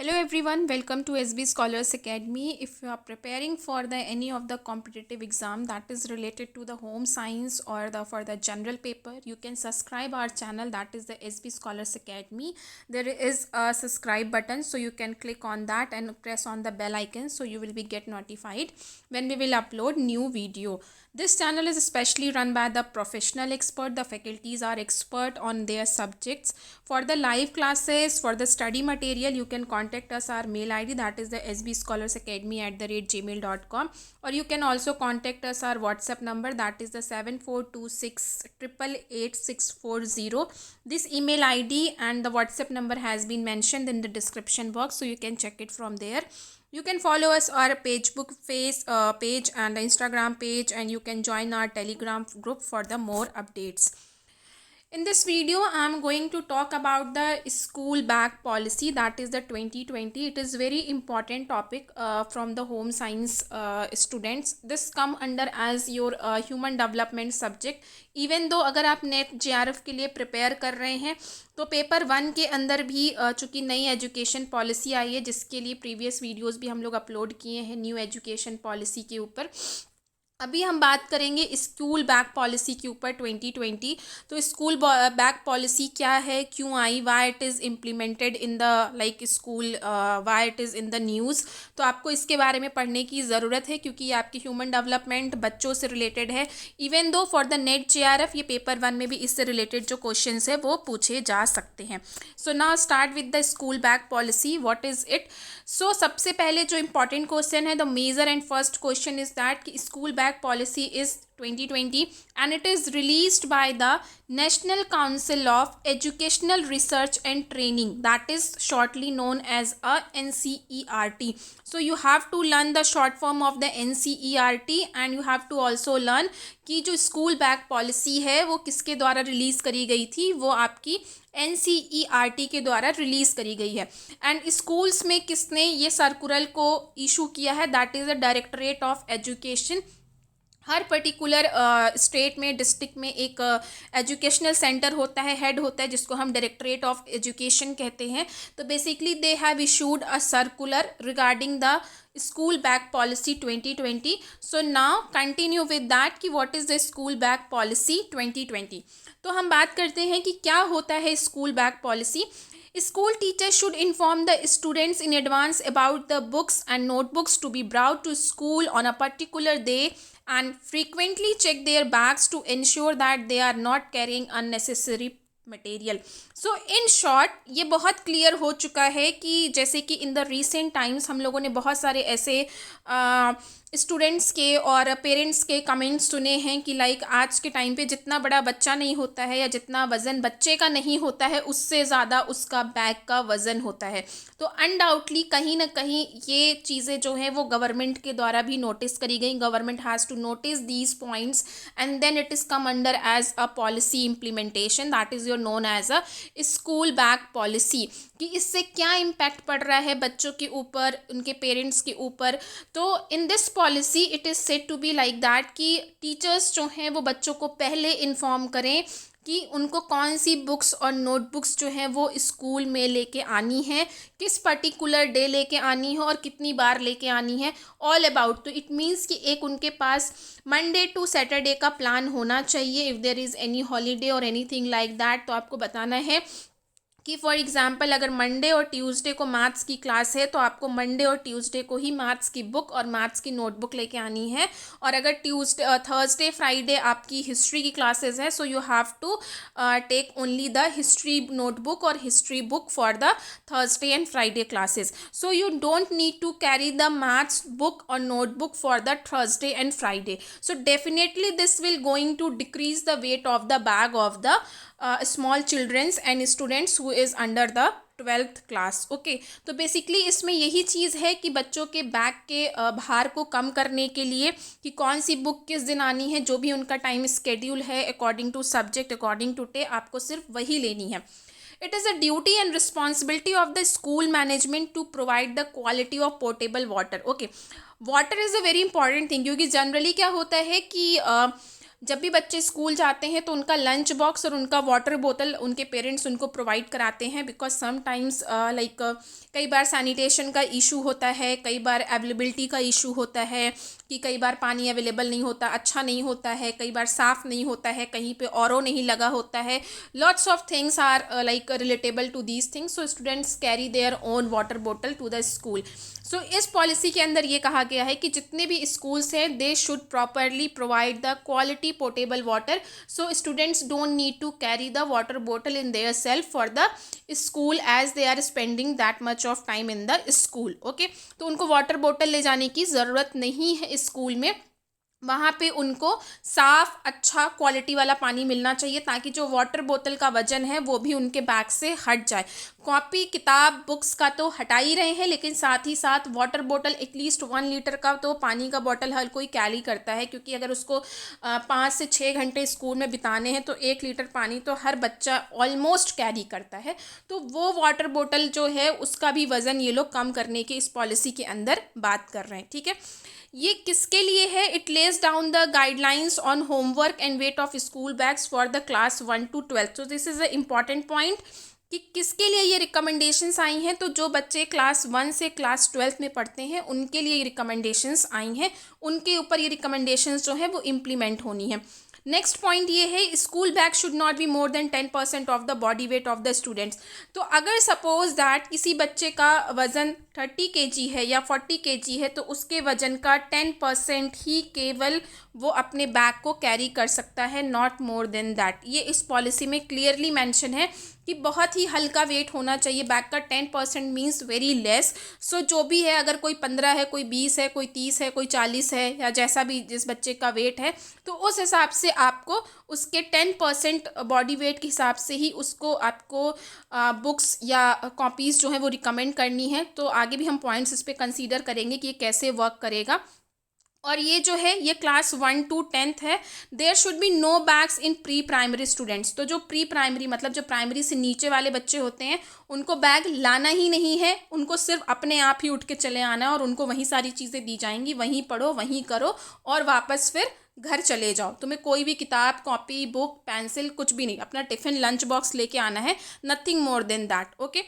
Hello everyone, welcome to SB Scholars Academy. If you are preparing for any of the competitive exam that is related to the home science or for the general paper, you can subscribe our channel, that is the SB Scholars Academy. There is a subscribe button, so you can click on that and press on the bell icon, so you will be get notified when we will upload new video. This channel is especially run by the professional expert. The faculties are expert on their subjects. For the live classes, for the study material, you can contact us our mail id, that is the sbscholarsacademy@gmail.com, or you can also contact us our WhatsApp number, that is the 7426888640. This email id and the WhatsApp number has been mentioned in the description box, so you can check it from there. You can follow us our page and the Instagram page, and you can join our Telegram group for the more updates. In this video, I am going to talk about the school bag policy, that is the 2020. It is very important topic from the home science students. This come under as your human development subject. Even though अगर आप net JRF के लिए prepare कर रहे हैं तो paper 1 के अंदर भी चूँकि नई एजुकेशन पॉलिसी आई है, जिसके लिए प्रीवियस वीडियोस भी हम लोग अपलोड किए हैं न्यू एजुकेशन पॉलिसी के ऊपर। अभी हम बात करेंगे स्कूल बैग पॉलिसी के ऊपर 2020। तो स्कूल बैग पॉलिसी क्या है, क्यों आई, why it is implemented in the like school, why it is in the news. तो आपको इसके बारे में पढ़ने की ज़रूरत है, क्योंकि ये आपकी ह्यूमन डेवलपमेंट बच्चों से रिलेटेड है। Even though for the net JRF ये पेपर 1 में भी इससे रिलेटेड जो क्वेश्चन है वो पूछे जा सकते हैं। So now start with the school bag policy, what is it. So सबसे पहले जो इंपॉर्टेंट क्वेश्चन है, the major and first question is that कि school bag policy is 2020 and it is released by the National Council of Educational Research and Training, that is shortly known as a NCERT. So you have to learn the short form of the NCERT and you have to also learn कि जो school bag policy है वो किसके द्वारा release करी गई थी, वो आपकी NCERT के द्वारा रिलीज़ करी गई है। एंड स्कूल्स में किसने ये सर्कुलर को इशू किया है, that is the directorate of education. Her particular state में, डिस्ट्रिक्ट में एक एजुकेशनल सेंटर होता है, हेड होता है, जिसको हम डायरेक्टरेट ऑफ एजुकेशन कहते हैं। तो basically they have issued a circular regarding the school bag policy 2020. So now continue with that कि what is the school bag policy 2020। तो हम बात करते हैं कि क्या होता है school bag policy. School teachers should inform the students in advance about the books and notebooks to be brought to school on a particular day and frequently check their bags to ensure that they are not carrying unnecessary material. So in short ये बहुत clear हो चुका है कि जैसे कि in the recent times हम लोगों ने बहुत सारे ऐसे स्टूडेंट्स के और पेरेंट्स के कमेंट्स सुने हैं कि लाइक आज के टाइम पे जितना बड़ा बच्चा नहीं होता है या जितना वज़न बच्चे का नहीं होता है उससे ज़्यादा उसका बैग का वज़न होता है। तो अनडाउटली कहीं ना कहीं ये चीज़ें जो हैं वो गवर्नमेंट के द्वारा भी नोटिस करी गई। Government has to notice these points and then it is come under as a policy implementation, that is your known as a school bag policy. कि इससे क्या इम्पैक्ट पड़ रहा है बच्चों के ऊपर, उनके पेरेंट्स के ऊपर। तो in this policy it is said to be like that कि टीचर्स जो हैं वो बच्चों को पहले इन्फॉर्म करें कि उनको कौन सी बुक्स और नोटबुक्स जो हैं वो स्कूल में लेके आनी है, किस पर्टिकुलर डे लेके आनी है और कितनी बार लेके आनी है, ऑल अबाउट। तो इट मीन्स कि एक उनके पास मंडे टू सैटरडे का प्लान होना चाहिए। If there is any holiday और एनीथिंग लाइक दैट, तो आपको बताना है कि फॉर एग्जांपल अगर मंडे और ट्यूसडे को मैथ्स की क्लास है तो आपको मंडे और ट्यूसडे को ही मैथ्स की बुक और मैथ्स की नोटबुक लेके आनी है। और अगर थर्सडे फ्राइडे आपकी हिस्ट्री की क्लासेस हैं, so you have to take only the history notebook और history book for the Thursday and Friday classes. So you don't need to carry the maths book और notebook for the Thursday and Friday. So definitely this will going to decrease the weight of the bag of the small children's and students who is under the 12th class. Okay तो basically इसमें यही चीज़ है कि बच्चों के bag के भार को कम करने के लिए कि कौन सी बुक किस दिन आनी है, जो भी उनका टाइम स्केड्यूल है according to subject, according to day, आपको सिर्फ वही लेनी है। It is a duty and responsibility of the school management to provide the quality of potable water. Okay, water is a very important thing, क्योंकि generally क्या होता है कि जब भी बच्चे स्कूल जाते हैं तो उनका लंच बॉक्स और उनका वाटर बोतल उनके पेरेंट्स उनको प्रोवाइड कराते हैं, बिकॉज समटाइम्स लाइक कई बार सैनिटेशन का इशू होता है, कई बार अवेलेबिलिटी का इशू होता है कि कई बार पानी अवेलेबल नहीं होता, अच्छा नहीं होता है, कई बार साफ़ नहीं होता है, कहीं पे औरो नहीं लगा होता है. Lots of things are like relatable to these things. So students carry their own water bottle to the school. So इस पॉलिसी के अंदर ये कहा गया है कि जितने भी स्कूल्स हैं they should properly provide the quality portable water. So students don't need to carry the water बोतल in their self for the school as they are spending that much of time in the school. Okay, तो उनको water बोतल ले जाने की ज़रूरत नहीं है स्कूल में. वहाँ पे उनको साफ़ अच्छा क्वालिटी वाला पानी मिलना चाहिए ताकि जो वाटर बोतल का वजन है वो भी उनके बैग से हट जाए. कॉपी किताब बुक्स का तो हटा ही रहे हैं, लेकिन साथ ही साथ वाटर बोतल एटलीस्ट 1 लीटर का तो पानी का बोतल हर कोई कैरी करता है, क्योंकि अगर उसको 5 से 6 घंटे स्कूल में बिताने हैं तो 1 लीटर पानी तो हर बच्चा ऑलमोस्ट कैरी करता है. तो वो वाटर बोतल जो है उसका भी वज़न ये लोग कम करने की इस पॉलिसी के अंदर बात कर रहे हैं. ठीक है, ये किसके लिए है? It lays down the guidelines on homework and weight of school bags for the class 1 to 12. तो this is a important point कि किसके लिए ये रिकमेंडेशंस आई हैं. तो जो बच्चे क्लास 1 से क्लास 12 में पढ़ते हैं उनके लिए ये रिकमेंडेशंस आई हैं, उनके ऊपर ये रिकमेंडेशंस जो है वो इम्प्लीमेंट होनी है. नेक्स्ट पॉइंट ये है, school bag should not be more than 10% of the body weight of the students. तो अगर सपोज दैट किसी बच्चे का वज़न 30 kg है या 40 kg है तो उसके वज़न का 10% ही केवल वो अपने बैग को कैरी कर सकता है, नॉट मोर देन दैट. ये इस पॉलिसी में क्लियरली मेंशन है कि बहुत ही हल्का वेट होना चाहिए बैग का. 10% मीन्स वेरी लेस. सो जो भी है, अगर कोई 15 है, कोई 20 है, कोई 30 है, कोई 40 है, या जैसा भी जिस बच्चे का वेट है, तो उस हिसाब से आपको उसके 10% बॉडी वेट के हिसाब से ही उसको आपको बुक्स या कॉपीज़ जो है वो रिकमेंड करनी है. तो आगे भी हम पॉइंट्स इस पर कंसीडर करेंगे कि ये कैसे वर्क करेगा. और ये जो है ये क्लास 1 to 10 है. There should be no bags in pre primary students. तो जो प्री प्राइमरी मतलब जो प्राइमरी से नीचे वाले बच्चे होते हैं उनको बैग लाना ही नहीं है, उनको सिर्फ अपने आप ही उठ के चले आना है और उनको वहीं सारी चीज़ें दी जाएंगी, वहीं पढ़ो वहीं करो और वापस फिर घर चले जाओ. तुम्हें कोई भी किताब कॉपी बुक पेंसिल कुछ भी नहीं, अपना टिफ़िन लंच बॉक्स लेके आना है, nothing more than that. Okay,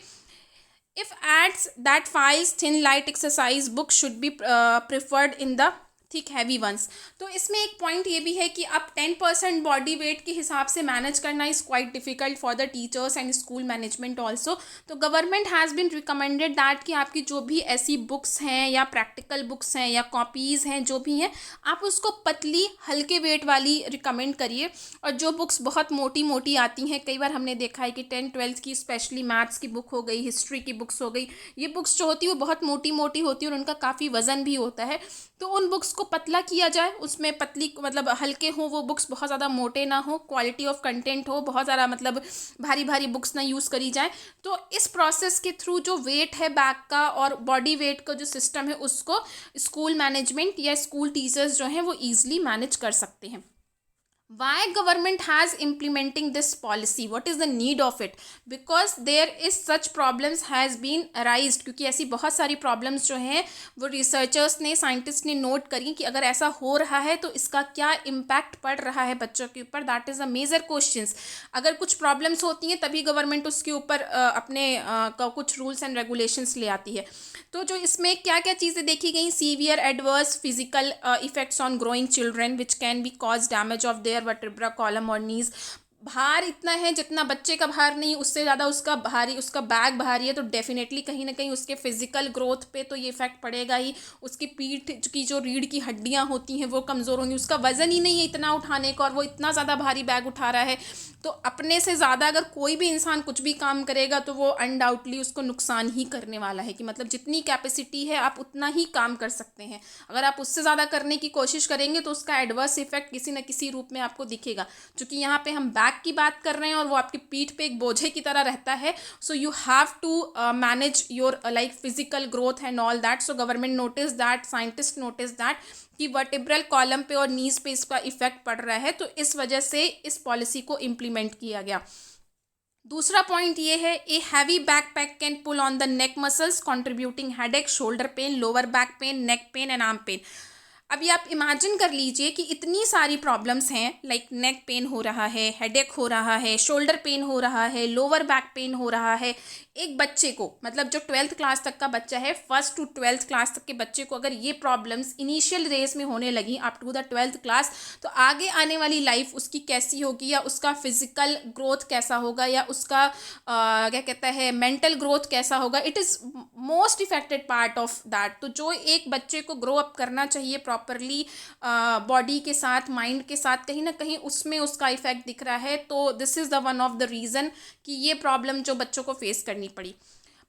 if adds that files thin light exercise book should be preferred in the thick heavy ones. तो इसमें एक पॉइंट ये भी है कि अब 10% बॉडी वेट के हिसाब से मैनेज करना is quite difficult for the teachers and school management also. तो government has been recommended that कि आपकी जो भी ऐसी बुक्स हैं या प्रैक्टिकल बुक्स हैं या कॉपीज़ हैं जो भी हैं, आप उसको पतली हल्के वेट वाली रिकमेंड करिए. और जो बुक्स बहुत मोटी मोटी आती हैं, कई बार हमने देखा है कि 10th-12th की स्पेशली मैथ्स की बुक हो गई, हिस्ट्री की बुक्स हो गई, ये बुक्स जो होती है वो बहुत मोटी मोटी होती है और उनका काफ़ी वज़न भी होता है. तो उन बुक्स को पतला किया जाए, उसमें पतली मतलब हल्के हो वो बुक्स, बहुत ज़्यादा मोटे ना हो, क्वालिटी ऑफ कंटेंट हो, बहुत ज़्यादा मतलब भारी भारी बुक्स ना यूज़ करी जाए. तो इस प्रोसेस के थ्रू जो वेट है बैग का और बॉडी वेट का जो सिस्टम है उसको स्कूल मैनेजमेंट या स्कूल टीचर्स जो हैं वो ईजिली मैनेज कर सकते हैं. Why government has implementing this policy? What is the need of it? Because there is such problems has been arised. क्योंकि ऐसी बहुत सारी प्रॉब्लम्स जो हैं वो रिसर्चर्स ने साइंटिस्ट ने नोट करी कि अगर ऐसा हो रहा है तो इसका क्या इम्पैक्ट पड़ रहा है बच्चों के ऊपर. That is a major questions. अगर कुछ प्रॉब्लम्स होती हैं तभी गवर्नमेंट उसके ऊपर अपने कुछ रूल्स एंड रेगुलेशंस ले आती है. तो जो इसमें क्या क्या चीज़ें देखी गई, severe adverse physical effects on growing children which can be cause damage of their vertebra column और नीज. भार इतना है जितना बच्चे का भार नहीं, उससे ज़्यादा उसका भारी, उसका बैग भारी है, तो डेफिनेटली कहीं ना कहीं उसके फिजिकल ग्रोथ पे तो ये इफेक्ट पड़ेगा ही. उसकी पीठ की जो रीढ़ की हड्डियां होती हैं वो कमज़ोर होंगी, उसका वज़न ही नहीं है इतना उठाने का और वो इतना ज़्यादा भारी बैग उठा रहा है. तो अपने से ज़्यादा अगर कोई भी इंसान कुछ भी काम करेगा तो वो अनडाउटली उसको नुकसान ही करने वाला है. कि मतलब जितनी कैपेसिटी है आप उतना ही काम कर सकते हैं, अगर आप उससे ज़्यादा करने की कोशिश करेंगे तो उसका एडवर्स इफेक्ट किसी न किसी रूप में आपको दिखेगा. क्योंकि यहाँ पे हम बैग की बात कर रहे हैं और वो आपकी पीठ पे एक बोझे की तरह रहता है. So you have to manage your like physical growth and all that. So government notice that, scientist notice that कि वर्टेब्रल कॉलम पे और नीज पे इसका इफेक्ट पड़ रहा है, तो इस वजह से इस पॉलिसी को इम्प्लीमेंट किया गया. दूसरा पॉइंट ये है, a heavy backpack can pull on the neck muscles contributing headache, shoulder pain, lower back pain, neck pain and arm pain. अभी आप इमेजिन कर लीजिए कि इतनी सारी प्रॉब्लम्स हैं, लाइक नेक पेन हो रहा है, हेडेक हो रहा है, शोल्डर पेन हो रहा है, लोअर बैक पेन हो रहा है। एक बच्चे को, मतलब जो 12th क्लास तक का बच्चा है, फर्स्ट टू 12th क्लास तक के बच्चे को अगर ये प्रॉब्लम्स इनिशियल रेस में होने लगी up to the 12th class, तो आगे आने वाली लाइफ उसकी कैसी होगी, या उसका फिजिकल ग्रोथ कैसा होगा, या उसका क्या कहता है मेंटल ग्रोथ कैसा होगा। It is most affected part of that. तो जो एक बच्चे को ग्रो अप करना चाहिए प्रॉपरली बॉडी के साथ, माइंड के साथ, कहीं ना कहीं उसमें उसका इफेक्ट दिख रहा है। तो this is the one of the reason कि ये प्रॉब्लम जो बच्चों को फेस करनी पड़ी।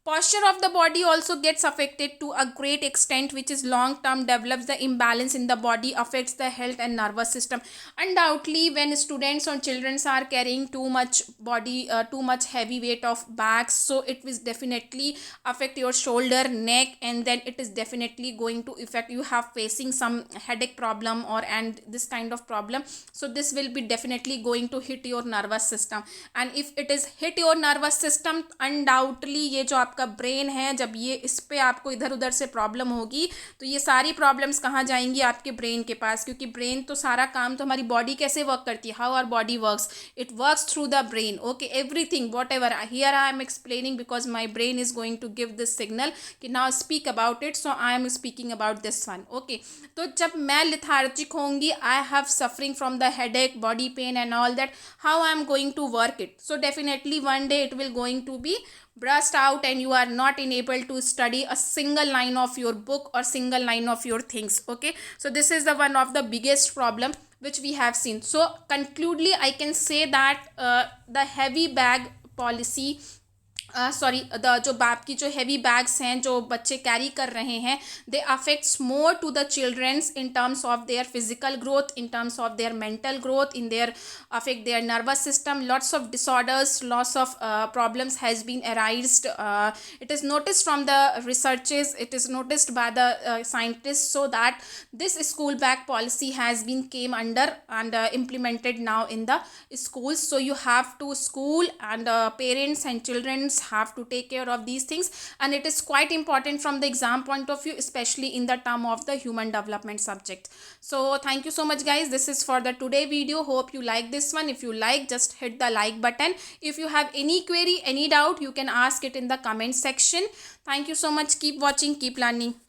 Posture of the body also gets affected to a great extent, which is long term, develops the imbalance in the body, affects the health and nervous system. Undoubtedly, when students or children are carrying too much body, too much heavy weight of bags, so it will definitely affect your shoulder, neck, and then it is definitely going to affect you have facing some headache problem or and this kind of problem. So this will be definitely going to hit your nervous system, and if it is hit your nervous system, undoubtedly ये जो आपका brain है, जब ये इस पे आपको इधर उधर से प्रॉब्लम होगी, तो ये सारी प्रॉब्लम्स कहाँ जाएंगी, आपके ब्रेन के पास। क्योंकि ब्रेन तो सारा काम, तो हमारी बॉडी कैसे वर्क करती है, how our body works, it works through the brain. Okay, everything whatever here I am explaining because my brain is going to give this signal कि now speak about it, so I am speaking about this one. Okay, तो जब मैं lethargic होंगी, I have suffering from the headache, body pain and all that, how I am going to work it? So definitely one day it will going to be burst out and you are not enabled to study a single line of your book or single line of your things. Okay, so this is the one of the biggest problem which we have seen. So concludely I can say that the heavy bag policy, जो आपकी जो heavy bags हैं जो बच्चे carry कर रहे हैं, they affects more to the childrens in terms of their physical growth, in terms of their mental growth, in their affect their nervous system, lots of disorders, lots of problems has been arised. It is noticed from the researches, it is noticed by the scientists, so that this school bag policy has been came under and implemented now in the schools. So you have to school and parents and children have to take care of these things, and it is quite important from the exam point of view, especially in the term of the human development subject. So thank you so much guys, this is for the today video. Hope you like this one. If you like, just hit the like button. If you have any query, any doubt, you can ask it in the comment section. Thank you so much. Keep watching, keep learning.